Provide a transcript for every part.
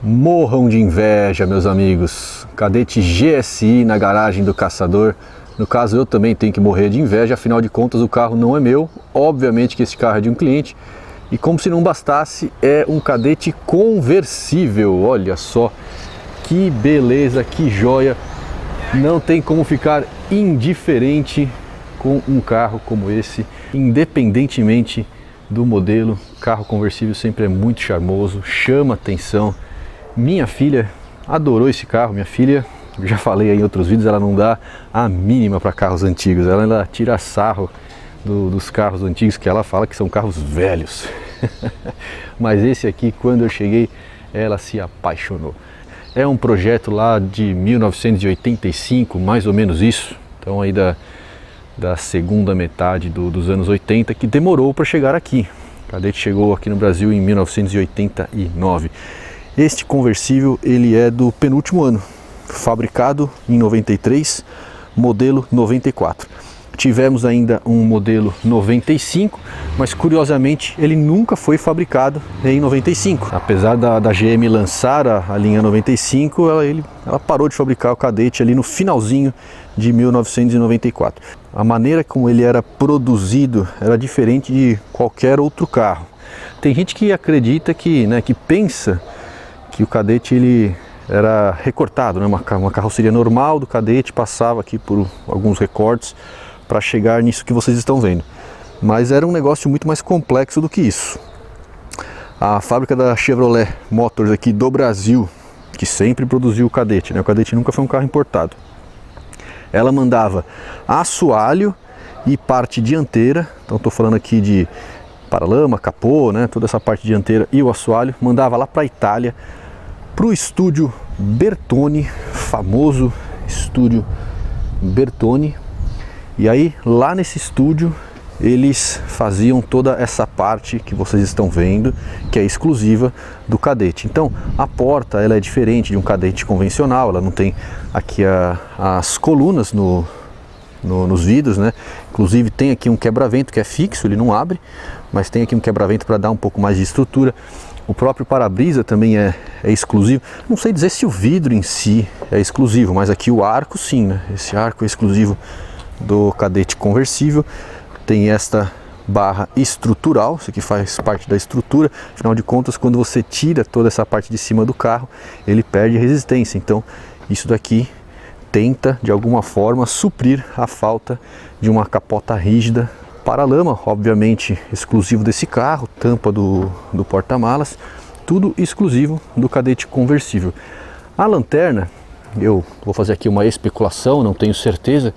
Morram de inveja, meus amigos. Cadete GSI na garagem do caçador. No caso, eu também tenho que morrer de inveja, afinal de contas o carro não é meu. Obviamente que esse carro é de um cliente. E como se não bastasse, é um cadete conversível. Olha só, que beleza, que joia. Não tem como ficar indiferente com um carro como esse, independentemente do modelo. Carro conversível sempre é muito charmoso, chama atenção. Minha filha adorou esse carro. Minha filha, já falei aí em outros vídeos, ela não dá a mínima para carros antigos. Ela ainda tira sarro dos carros antigos, que ela fala que são carros velhos. Mas esse aqui, quando eu cheguei, ela se apaixonou. É um projeto lá de 1985, mais ou menos isso. Então aí da segunda metade dos anos 80, que demorou para chegar aqui. O Cadete chegou aqui no Brasil em 1989. Este conversível, ele é do penúltimo ano, fabricado em 93, modelo 94. Tivemos ainda um modelo 95, mas curiosamente ele nunca foi fabricado em 95. Apesar da GM lançar a linha 95, ela parou de fabricar o Cadete ali no finalzinho de 1994. A maneira como ele era produzido era diferente de qualquer outro carro. Tem gente que acredita que pensa que o Cadete ele era recortado, né? Uma carroceria normal do Cadete passava aqui por alguns recortes para chegar nisso que vocês estão vendo. Mas era um negócio muito mais complexo do que isso. A fábrica da Chevrolet Motors aqui do Brasil, que sempre produziu o Cadete, né? O Cadete nunca foi um carro importado. Ela mandava assoalho e parte dianteira, então estou falando aqui de paralama, capô, né? Toda essa parte dianteira e o assoalho, mandava lá para a Itália, para o estúdio Bertone, famoso estúdio Bertone. E aí, lá nesse estúdio, eles faziam toda essa parte que vocês estão vendo, que é exclusiva do Cadete. Então, a porta ela é diferente de um Cadete convencional, ela não tem aqui as colunas nos vidros, né? Inclusive tem aqui um quebra-vento que é fixo, ele não abre, mas tem aqui um quebra-vento para dar um pouco mais de estrutura. O próprio para-brisa também é exclusivo. Não sei dizer se o vidro em si é exclusivo, mas aqui o arco sim, né? Esse arco é exclusivo do Cadete conversível. Tem esta barra estrutural, isso aqui faz parte da estrutura. Afinal de contas, quando você tira toda essa parte de cima do carro, ele perde resistência. Então isso daqui tenta de alguma forma suprir a falta de uma capota rígida. Paralama, obviamente exclusivo desse carro, tampa do porta-malas, tudo exclusivo do Cadete conversível. A lanterna, eu vou fazer aqui uma especulação, não tenho certeza.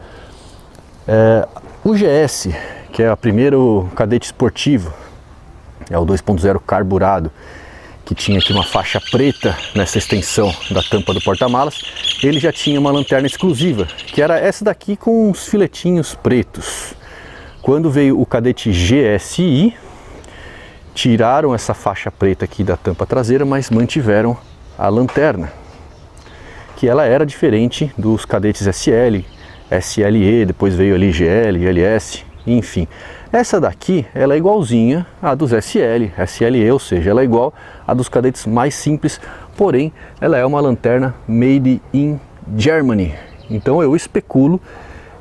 O GS, que é o primeiro Cadete esportivo, é o 2.0 carburado, que tinha aqui uma faixa preta nessa extensão da tampa do porta-malas, ele já tinha uma lanterna exclusiva, que era essa daqui com uns filetinhos pretos. Quando veio o Cadete GSI, tiraram essa faixa preta aqui da tampa traseira, mas mantiveram a lanterna, que ela era diferente dos Cadetes SL, SLE, depois veio ali GL, LS, enfim. Essa daqui, ela é igualzinha à dos SL, SLE, ou seja, ela é igual à dos Cadetes mais simples, porém, ela é uma lanterna made in Germany. Então eu especulo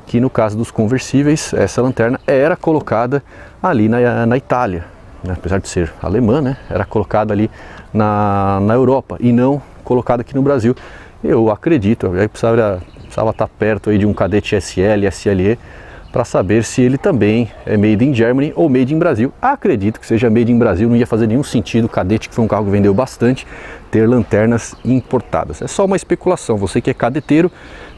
que no caso dos conversíveis, essa lanterna era colocada ali na Itália, né? Apesar de ser alemã, né? Era colocada ali na Europa e não colocada aqui no Brasil. Eu acredito, eu precisava estar perto aí de um Cadete SL, SLE, para saber se ele também é made in Germany ou made in Brasil. Acredito que seja made in Brasil, não ia fazer nenhum sentido o Cadete, que foi um carro que vendeu bastante, ter lanternas importadas. É só uma especulação, você que é cadeteiro,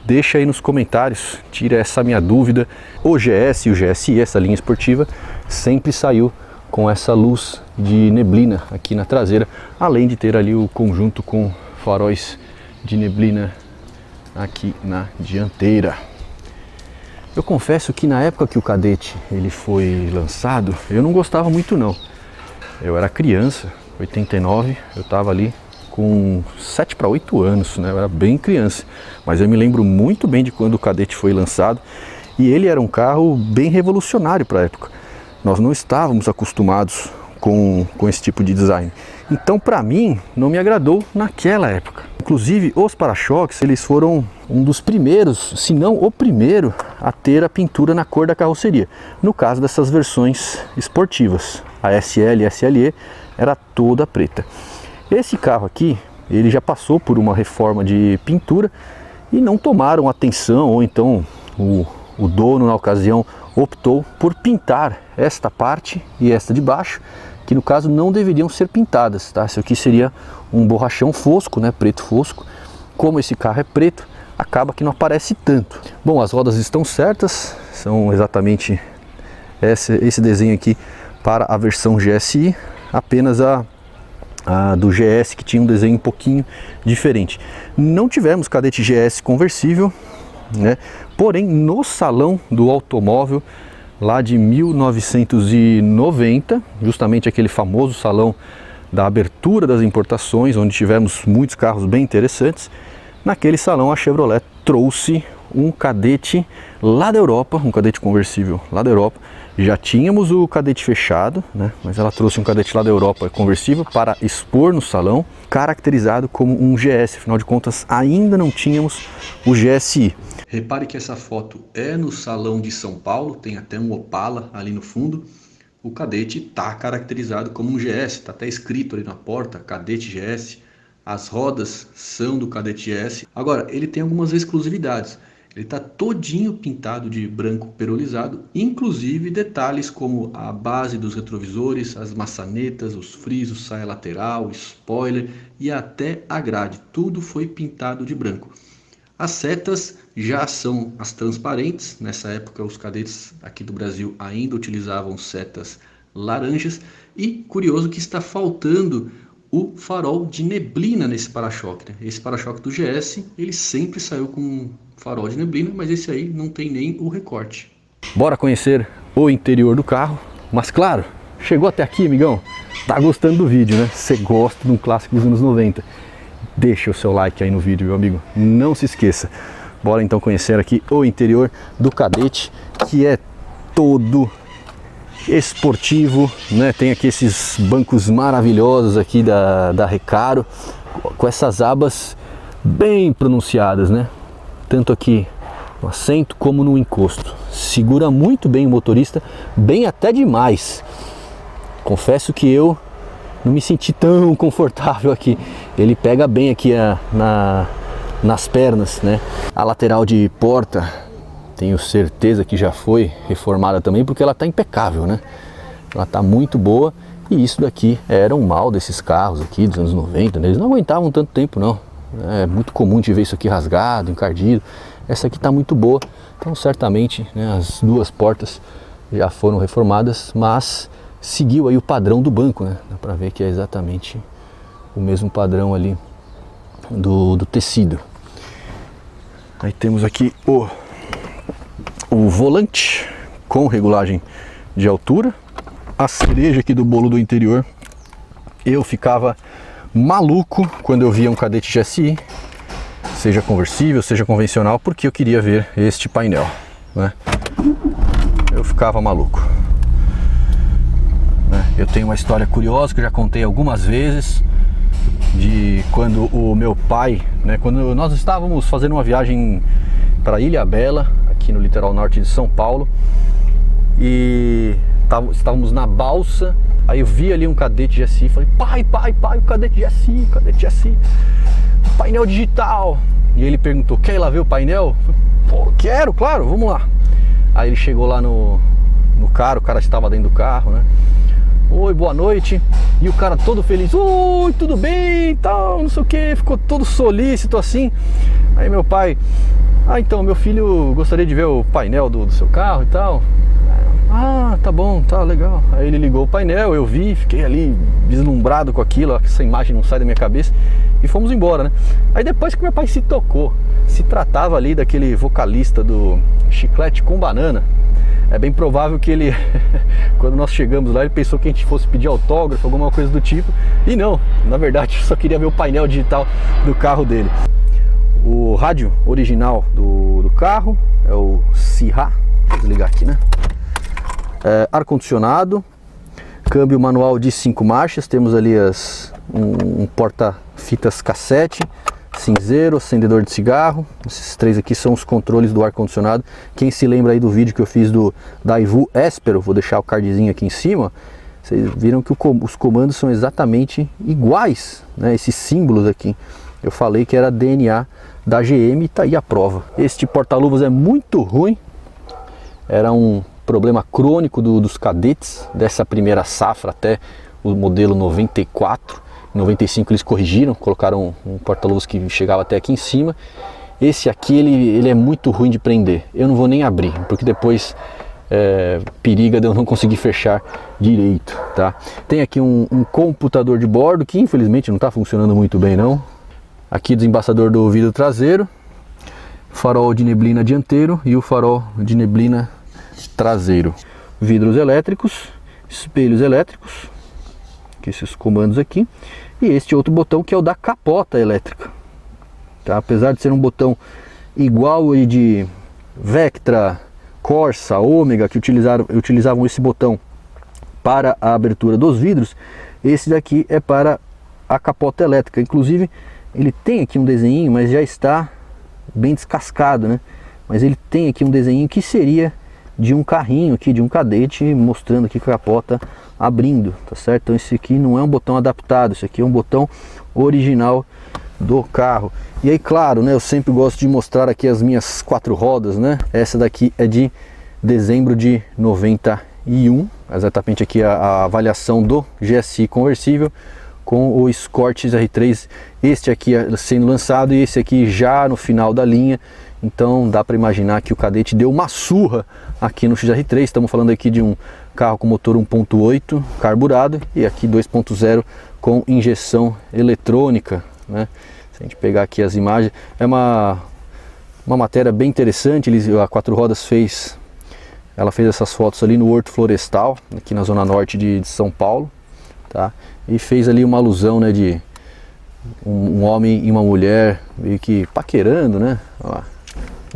deixa aí nos comentários, tira essa minha dúvida. O GS e o GSI, essa linha esportiva, sempre saiu com essa luz de neblina aqui na traseira, além de ter ali o conjunto com faróis de neblina aqui na dianteira. Eu confesso que na época que o Cadete ele foi lançado, eu não gostava muito não. Eu era criança, 89, eu estava ali com 7 para 8 anos, né? Eu era bem criança, mas eu me lembro muito bem de quando o Cadete foi lançado e ele era um carro bem revolucionário para a época. Nós não estávamos acostumados com esse tipo de design. Então, para mim, não me agradou naquela época. Inclusive, os para-choques, eles foram um dos primeiros, se não o primeiro, a ter a pintura na cor da carroceria. No caso dessas versões esportivas, a SL e a SLE era toda preta. Esse carro aqui, ele já passou por uma reforma de pintura e não tomaram atenção, ou então o dono na ocasião optou por pintar esta parte e esta de baixo, que no caso não deveriam ser pintadas, tá? Isso aqui seria um borrachão fosco, né, preto fosco. Como esse carro é preto, acaba que não aparece tanto. Bom, as rodas estão certas, são exatamente esse desenho aqui para a versão GSI, apenas a do GS que tinha um desenho um pouquinho diferente. Não tivemos Cadete GS conversível, né? Porém, no salão do automóvel lá de 1990, justamente aquele famoso salão da abertura das importações, onde tivemos muitos carros bem interessantes, naquele salão a Chevrolet trouxe um Cadete lá da Europa, um Cadete conversível lá da Europa. Já tínhamos o Cadete fechado, né? Mas ela trouxe um Cadete lá da Europa conversível para expor no salão, caracterizado como um GS. Afinal de contas, ainda não tínhamos o GSI. Repare que essa foto é no salão de São Paulo, tem até um Opala ali no fundo. O Cadete está caracterizado como um GS, está até escrito ali na porta, Cadete GS. As rodas são do Cadete GS. Agora, ele tem algumas exclusividades. Ele está todinho pintado de branco perolizado, inclusive detalhes como a base dos retrovisores, as maçanetas, os frisos, saia lateral, spoiler e até a grade. Tudo foi pintado de branco. As setas já são as transparentes. Nessa época os cadetes aqui do Brasil ainda utilizavam setas laranjas. E curioso que está faltando o farol de neblina nesse para-choque, né? Esse para-choque do GS, ele sempre saiu com farol de neblina, mas esse aí não tem nem o recorte. Bora conhecer o interior do carro. Mas claro, chegou até aqui, amigão, tá gostando do vídeo, né? Você gosta de um clássico dos anos 90. Deixa o seu like aí no vídeo, meu amigo. Não se esqueça. Bora então conhecer aqui o interior do Cadete, que é todo esportivo, né? Tem aqui esses bancos maravilhosos aqui da Recaro, com essas abas bem pronunciadas, né? Tanto aqui no assento como no encosto. Segura muito bem o motorista, bem até demais. Confesso que eu não me senti tão confortável aqui. Ele pega bem aqui nas pernas, né? A lateral de porta, tenho certeza que já foi reformada também, porque ela está impecável, né? Ela está muito boa. E isso daqui era um mal desses carros aqui dos anos 90, né? Eles não aguentavam tanto tempo, não. É muito comum de ver isso aqui rasgado, encardido. Essa aqui está muito boa. Então certamente, né, as duas portas já foram reformadas, mas seguiu aí o padrão do banco, né? Dá para ver que é exatamente o mesmo padrão ali do tecido. Aí temos aqui o volante com regulagem de altura. A cereja aqui do bolo do interior, eu ficava maluco quando eu via um Cadete GSI, seja conversível, seja convencional, porque eu queria ver este painel, né? Eu ficava maluco. Eu tenho uma história curiosa que eu já contei algumas vezes, de quando o meu pai, né, quando nós estávamos fazendo uma viagem para Ilhabela, aqui no litoral norte de São Paulo, e estávamos na balsa. Aí eu vi ali um Cadete GSI, falei, pai, o Cadete GSI, painel digital. E ele perguntou, quer ir lá ver o painel? Eu falei, pô, quero, claro, vamos lá. Aí ele chegou lá no cara, o cara estava dentro do carro, né? Oi, boa noite. E o cara todo feliz, oi, tudo bem e tal, não sei o que, ficou todo solícito assim. Aí meu pai, então, meu filho gostaria de ver o painel do seu carro e tal. Ah, tá bom, tá legal. Aí ele ligou o painel, eu vi, fiquei ali deslumbrado com aquilo, essa imagem não sai da minha cabeça, e fomos embora, né? Aí depois que meu pai se tocou, se tratava ali daquele vocalista do Chiclete com Banana. É bem provável que ele, quando nós chegamos lá, ele pensou que a gente fosse pedir autógrafo, alguma coisa do tipo. E não, na verdade, só queria ver o painel digital do carro dele. O rádio original do carro é o Sirha. Vou desligar aqui, né? Ar-condicionado, câmbio manual de 5 marchas, temos ali as um porta-fitas cassete, cinzeiro, acendedor de cigarro. Esses três aqui são os controles do ar-condicionado. Quem se lembra aí do vídeo que eu fiz do Daewoo Espero, vou deixar o cardzinho aqui em cima, vocês viram que os comandos são exatamente iguais, né? Esses símbolos aqui, eu falei que era DNA da GM e tá aí a prova. Este porta-luvas é muito ruim, era um problema crônico dos cadetes, dessa primeira safra até o modelo 94. Em 95 eles corrigiram, colocaram um porta-luvas que chegava até aqui em cima. Esse aqui ele é muito ruim de prender, eu não vou nem abrir, porque depois periga de eu não conseguir fechar direito, tá? Tem aqui um computador de bordo que infelizmente não está funcionando muito bem não. Aqui desembaçador do vidro traseiro, farol de neblina dianteiro e o farol de neblina traseiro. Vidros elétricos, espelhos elétricos, que esses comandos aqui, e este outro botão que é o da capota elétrica, tá? Apesar de ser um botão igual aí de Vectra, Corsa, Ômega, que utilizavam esse botão para a abertura dos vidros, esse daqui é para a capota elétrica. Inclusive ele tem aqui um desenho, mas já está bem descascado, né? Mas ele tem aqui um desenho que seria de um carrinho aqui, de um cadete, mostrando aqui a capota abrindo, tá certo? Então esse aqui não é um botão adaptado, esse aqui é um botão original do carro. E aí, claro, né, eu sempre gosto de mostrar aqui as minhas 4 rodas, né? Essa daqui é de dezembro de 91, exatamente aqui a avaliação do GSI conversível com o Escort XR3, este aqui sendo lançado e esse aqui já no final da linha. Então dá para imaginar que o Cadete deu uma surra aqui no XR3. Estamos falando aqui de um carro com motor 1.8 carburado e aqui 2.0 com injeção eletrônica, né? Se a gente pegar aqui as imagens, é uma matéria bem interessante. A Quatro Rodas fez essas fotos ali no Horto Florestal, aqui na zona norte de São Paulo, tá? E fez ali uma alusão, né, de um homem e uma mulher meio que paquerando, né? Ó,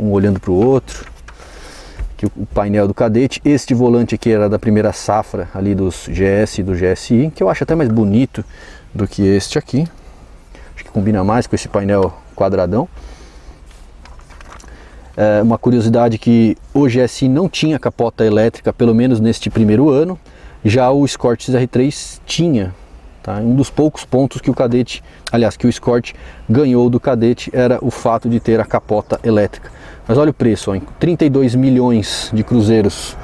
um olhando para o outro. Aqui o painel do Cadete. Este volante aqui era da primeira safra ali dos GS e do GSI, que eu acho até mais bonito do que este aqui. Acho que combina mais com esse painel quadradão. Uma curiosidade que o GSI não tinha capota elétrica, pelo menos neste primeiro ano. Já o Escort XR3 tinha, tá? Um dos poucos pontos que o Cadete, aliás, que o Escort ganhou do Cadete era o fato de ter a capota elétrica. Mas olha o preço, ó, em 32 milhões de cruzeiros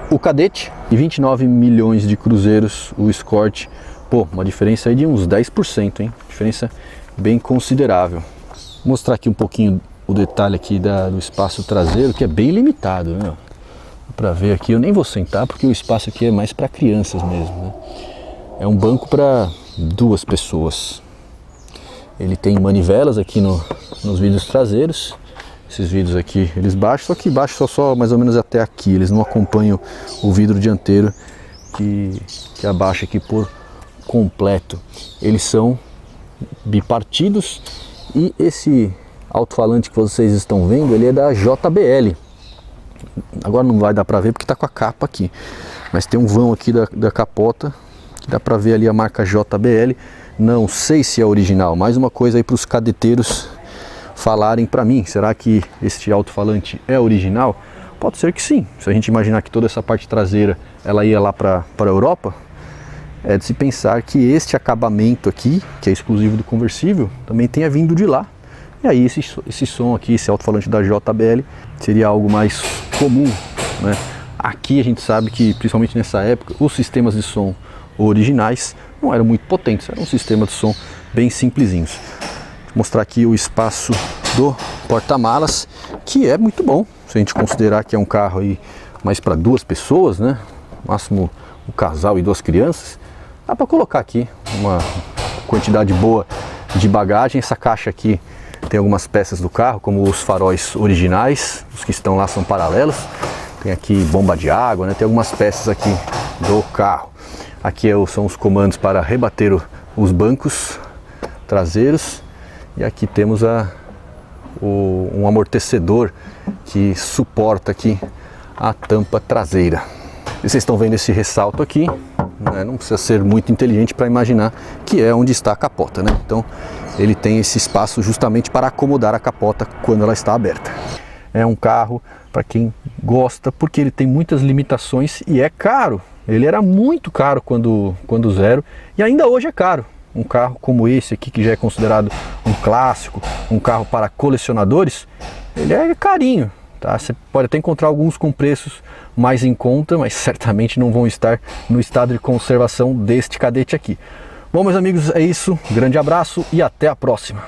o Cadete e 29 milhões de cruzeiros o Escort. Pô, uma diferença aí de uns 10%, hein? Diferença bem considerável. Vou mostrar aqui um pouquinho o detalhe aqui do espaço traseiro, que é bem limitado, né? Para ver aqui, eu nem vou sentar porque o espaço aqui é mais para crianças mesmo, né? É um banco para 2 pessoas. Ele tem manivelas aqui nos vidros traseiros. Esses vidros aqui eles baixam, só que baixam só mais ou menos até aqui. Eles não acompanham o vidro dianteiro que abaixa aqui por completo. Eles são bipartidos e esse alto-falante que vocês estão vendo, ele é da JBL. Agora não vai dar para ver porque está com a capa aqui, mas tem um vão aqui da capota que dá para ver ali a marca JBL. Não sei se é original, mais uma coisa aí para os cadeteiros falarem para mim, será que este alto-falante é original? Pode ser que sim. Se a gente imaginar que toda essa parte traseira ela ia lá para a Europa, é de se pensar que este acabamento aqui, que é exclusivo do conversível, também tenha vindo de lá. E aí esse som aqui, esse alto-falante da JBL, seria algo mais comum, né? Aqui a gente sabe que, principalmente nessa época, os sistemas de som originais não eram muito potentes, era um sistema de som bem simplesinhos. Vou mostrar aqui o espaço do porta-malas, que é muito bom, se a gente considerar que é um carro aí mais para 2 pessoas, né? Máximo um casal e 2 crianças. Dá para colocar aqui uma quantidade boa de bagagem. Essa caixa aqui tem algumas peças do carro, como os faróis originais, os que estão lá são paralelos. Tem aqui bomba de água, né? Tem algumas peças aqui do carro. Aqui são os comandos para rebater os bancos traseiros. E aqui temos um amortecedor que suporta aqui a tampa traseira. E vocês estão vendo esse ressalto aqui, né? Não precisa ser muito inteligente para imaginar que é onde está a capota, né? Então ele tem esse espaço justamente para acomodar a capota quando ela está aberta. É um carro para quem gosta, porque ele tem muitas limitações e é caro. Ele era muito caro quando zero e ainda hoje é caro. Um carro como esse aqui, que já é considerado um clássico, um carro para colecionadores, ele é carinho, tá? Você pode até encontrar alguns com preços mais em conta, mas certamente não vão estar no estado de conservação deste Cadete aqui. Bom, meus amigos, é isso. Grande abraço e até a próxima.